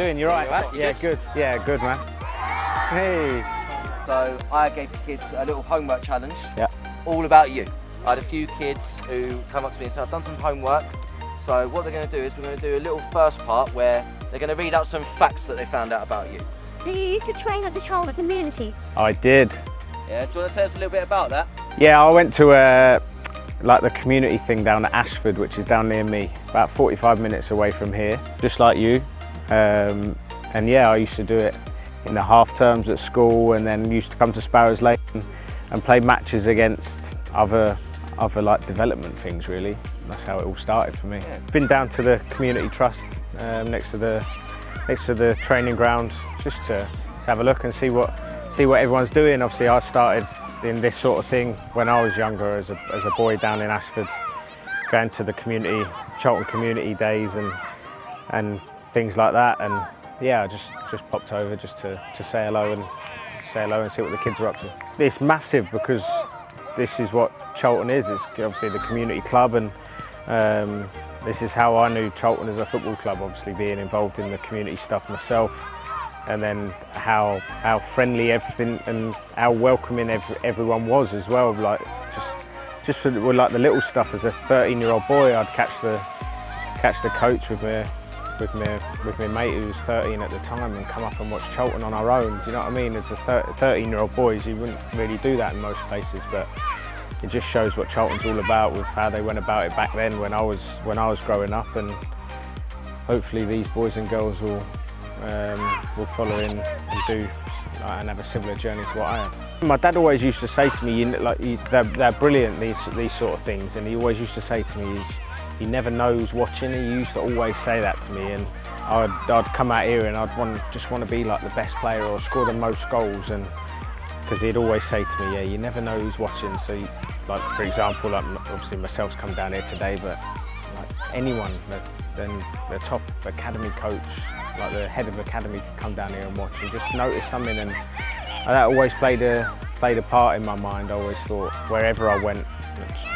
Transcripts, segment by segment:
doing? You're right? Yeah, good. Yeah, good, man. Hey. So I gave the kids a little homework challenge. Yeah. All about you. I had a few kids who come up to me and said, I've done some homework. So what they're going to do is we're going to do a little first part where they're going to read out some facts that they found out about you. Do you used to train at the Charlton Community? I did. Yeah, do you want to tell us a little bit about that? Yeah, I went to like the community thing down at Ashford, which is down near me, about 45 minutes away from here, just like you. And yeah, I used to do it in the half terms at school, and then used to come to Sparrows Lane and play matches against other like development things, really. That's how it all started for me. Yeah. Been down to the community trust next to the training ground, just to have a look and see what everyone's doing. Obviously, I started in this sort of thing when I was younger, as a boy down in Ashford, going to the Charlton community days and things like that. And yeah, I just popped over just to say hello and see what the kids are up to. It's massive because this is what Charlton is. It's obviously the community club, and this is how I knew Charlton as a football club, obviously being involved in the community stuff myself, and then how friendly everything and how welcoming everyone was as well. Like just for like the little stuff. As a 13-year-old boy, I'd catch the coach with my mate who was 13 at the time and come up and watch Charlton on our own. Do you know what I mean? As a 13-year-old boys, you wouldn't really do that in most places, but it just shows what Charlton's all about, with how they went about it back then when I was growing up, and hopefully these boys and girls will follow in and do and have a similar journey to what I had. My dad always used to say to me, they're brilliant, these sort of things, and he always used to say to me, he never knows watching. He used to always say that to me, and I'd come out here and I'd just want to be like the best player or score the most goals, and because he'd always say to me, yeah, you never know who's watching. So, like for example, like obviously myself's come down here today, but like anyone, then the top academy coach, like the head of academy, could come down here and watch and just notice something, and that always played a part in my mind. I always thought wherever I went,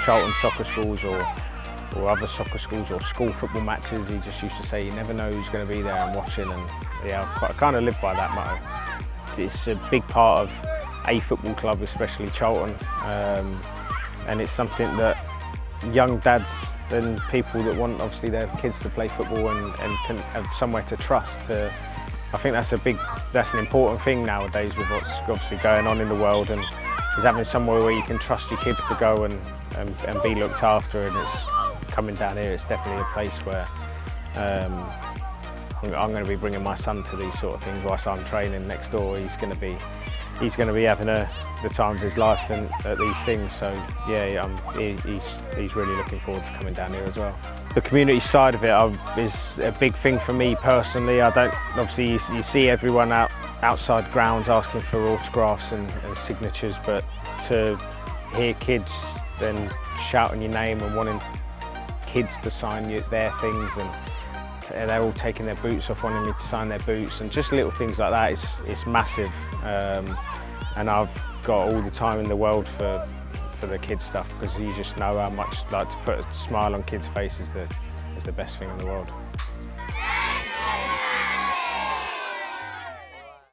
Charlton soccer schools or other soccer schools or school football matches, he just used to say, you never know who's going to be there and watching. And yeah, I kind of live by that motto. It's a big part of a football club, especially Charlton, and it's something that young dads and people that want obviously their kids to play football and can have somewhere to trust. I think that's an important thing nowadays with what's obviously going on in the world, and is having somewhere where you can trust your kids to go and be looked after. And it's coming down here, it's definitely a place where I'm going to be bringing my son to these sort of things whilst I'm training next door. He's going to be having the time of his life at these things. So yeah, he's really looking forward to coming down here as well. The community side of it is a big thing for me personally. Obviously you see everyone outside grounds asking for autographs and signatures, but to hear kids then shouting your name and wanting kids to sign their things, and they're all taking their boots off, wanting me to sign their boots, and just little things like that, it's massive. And I've got all the time in the world for the kids stuff, because you just know how much, like, to put a smile on kids' faces is the best thing in the world.